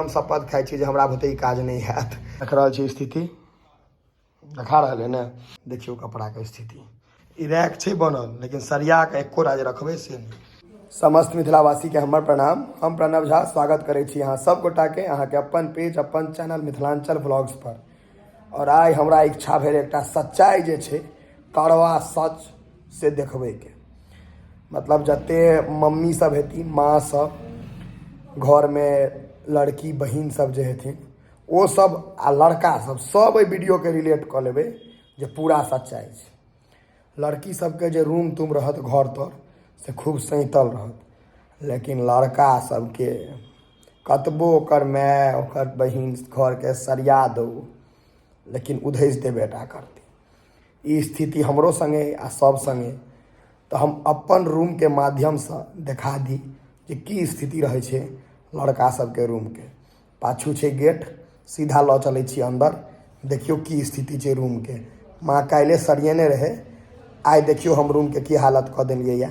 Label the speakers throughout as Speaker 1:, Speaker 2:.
Speaker 1: हम शपथ खाइ छी जे हमरा बुते ई काज नहीं हैत। देख रहल छी स्थिति, देखा रहा है ना, देखियो कपड़ा के स्थिति। ई रैक छै बनल, लेकिन सरिया के एको राज रखबे से नहीं। समस्त मिथिलावासी के हमर प्रणाम। हम प्रणव झा स्वागत करे छी अहाँ सब गोटा के अहाँ के अपन पेज अपन चैनल मिथिलांचल व्लॉग्स पर। और आइ हमरा इच्छा भेल एकटा सच्चाई जे छै कड़वा सच से देखबे के। मतलब जते मम्मी सब हेती, माँ सब, घर में लड़की बहिन सब जे हेथिन वो सब आ लड़का सब एहि वीडियो के रिलेट कऽ लेबै जे पूरा सच्चाई छै। लड़की सबके जे रूम तुम रहत घर तर से खूब सैतल रहत, लेकिन लड़का सबके कतबो ओकर माय ओकर बहिन घर के सरिया दो लेकिन उधैस देबेटा करती। ई स्थिति हमरो संगे आ सब संगे। तो हम अपन रूम के माध्यम से देखा दी जे की स्थिति रहे छै लड़का सबके रूम के। पाछू छै गेट, सीधा लऽ चलै छी अंदर, देखियो की स्थिति छै रूम के। माँ काल्हि सरियेने रहे, आइ देखियो हम रूम के की हालत कऽ देलियै या।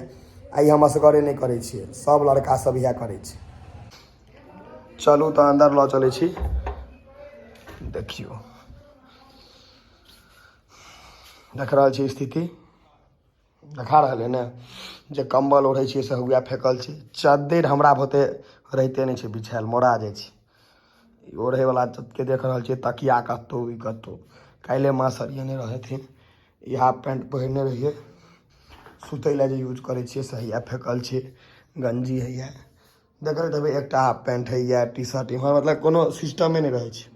Speaker 1: आइ हम असगरे नहीं करै छियै, सब लड़का सब इएह करै छै। चलू तो अंदर लऽ चलै छी, देखियो देख रहल छी स्थिति, देखा रहा है ना, जे कंबल ओढ़े छियै से हुआ फेकल छै। चद्दर हमरा बुते रहिते नहीं छै बिछायल, मोड़ा जाइ छै। ओढ़े वाला के देख रहल छियै तकिया कतौ ई कतौ। काल्हि माँ सरियेने रहथिन, ई हाफ पैंट पहिरने रहिए सुतै लए जे यूज करै छियै से हैया फेकल छै। गंजी हैया देखैत हेबै, एकटा हाफ पैंट हैया, टी शर्ट, इम्हर मतलब कोनो सिस्टमे नहीं रहै छै।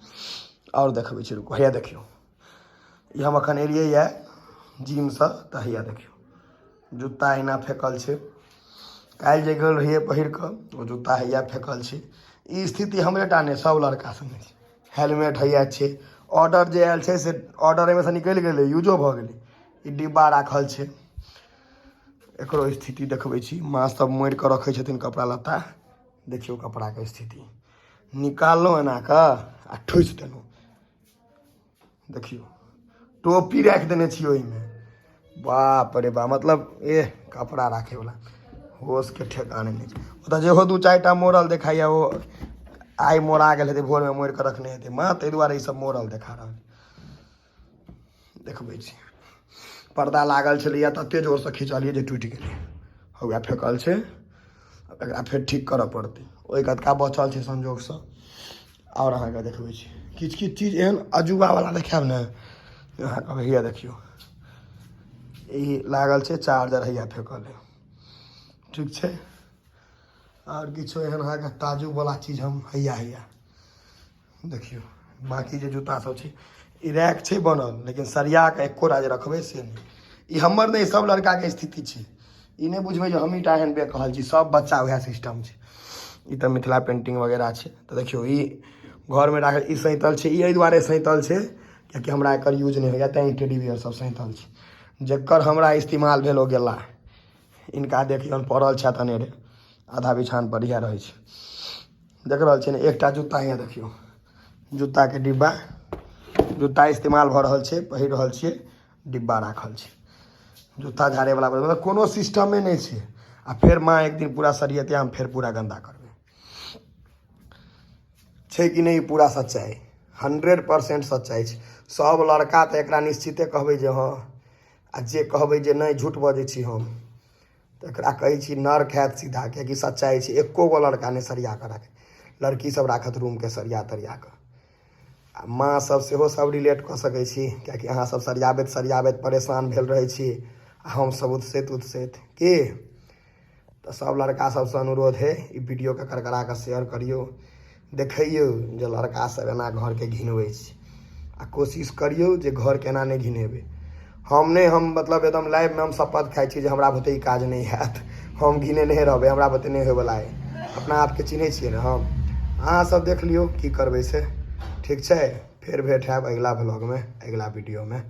Speaker 1: और देखबै छै, रुको हैया देखियो, ई हम अखन एलियै या जिम से, तऽ हैया देखियो जूता एना फेकल छै। काल्हि जे गेल रहिए पहिर कऽ वो जूता हैया फेकल छै। ई स्थिति हमरे टा नहीं, सब लड़का संगे छै। हेलमेट हैया छै, ऑर्डर जे आयल छै से ऑर्डर में से निकलि गेलै, यूजो भऽ गेलै। ई डिब्बा राखल छै, एकरो स्थिति देखबै छी। माँ सब मोड़ि कऽ रखै छथिन कपड़ा लत्ता, देखियो कपड़ा के स्थिति। निकाललहुँ एना कऽ आ ठूसि देलहुँ, देखियो टोपी राखि देने छियै ओहिमे। बाप रे बाप, मतलब कपड़ा राखे वाला होश के ठेकाने नहीं छै। ओतऽ जेहो दू चारि टा मोड़ल देखाइए, वो आइ मोड़ा गेल हेतै, भोर में मोड़ि कऽ रखने हेतै माँ, ताहि दुआरे ई सब मोड़ल देखा रहल देखबै छी। पर्दा लागल छलैया, तते जोर से खिंचलिए जे टूटि गेलै। हौआ फेकल छै, एकरा फेर ठीक करऽ पड़तै। ओहि कतका बचल छै संजोग से। और अहाँके देखबै छी किछु किछु चीज एहन अजूबा वाला देखायब ने, अहाँ कहबै हैया देखियो, ई लागल छै चार्जर हैया फेकल है, ठीक छै। और किछो एहन अहाँके ताजुब वाला चीज हम हैया देखियो। बाकी जे जूता सब छै, ई रैक छै बनल, लेकिन सरिया के एको राज रखबे से नहीं। ई हमर नहीं, सब लड़का के स्थिति छै। ई नहीं बुझबै जे हम ईटा एहन बेकहल छी, सब बच्चा वएह सिस्टम छै। ई तऽ मिथिला पेंटिंग वगैरह छै। तऽ देखियो ई घर में राखल, ई सैतल छै। ई एहि दुआरे सैतल छै कियाकि हमरा एकर यूज नहीं होइया, तैं टेडी बियर सब सैतल छै। जेकर हमरा इस्तेमाल भेल ओ गेला, इनका देखियौन पड़ल छथि अनेरे, आधा बिछान पर इएह रहै छै। देख रहल छियै ने, एकटा जूता यहाँ देखियो, जूता के डिब्बा, जूता इस्तेमाल भऽ रहल छै, पहिर रहल छियै, डिब्बा राखल छै। जूता झाड़े वाला मतलब कोनो सिस्टमे नहीं छै। आ फिर माँ एक दिन पूरा सरियते, हम फिर पूरा गंदा करबै, छै कि नहीं। पूरा सच्चाई 100% सच्चाई छै। सब लड़का तऽ एकरा निश्चिते कहबै जे हाँ, आ जे कहबै जे नहीं झूठ बजै छी हम, तऽ एकरा कहै छी नर खायत सीधा, कियाकि सच्चाई छै। एको गो लड़का नहीं सरिया कऽ राखे, लड़की सब राखत रूम के सरिया तरिया कऽ। आ माँ सब सेहो सब रिलेट कऽ सकै छी, कियाकि अहाँ सब सरियाबैत सरियाबैत परेशान भेल रहै छी, आ हम सब उत्सैत की। तऽ सब लड़का सबसे अनुरोध है, ई वीडियो के करकरा कऽ शेयर करियो, देखियो जे लड़का सब एना घर के घिनबै छै। आ कोशिश करियो जे घर के एना नहीं घिनेबै। हम नहीं, हम मतलब एकदम लाइव में हम शपथ खाइ छी जे हमरा बुते ई काज नहीं हैत। हम घिनेने रहबै, हमरा बुते नहीं होयवला है। अपना आपके चिन्है छियै ने हम। अहाँ सब देख लियौ की करबै से, ठीक छै। फिर भेंट हैब अगला व्लॉग में, अगला वीडियो में।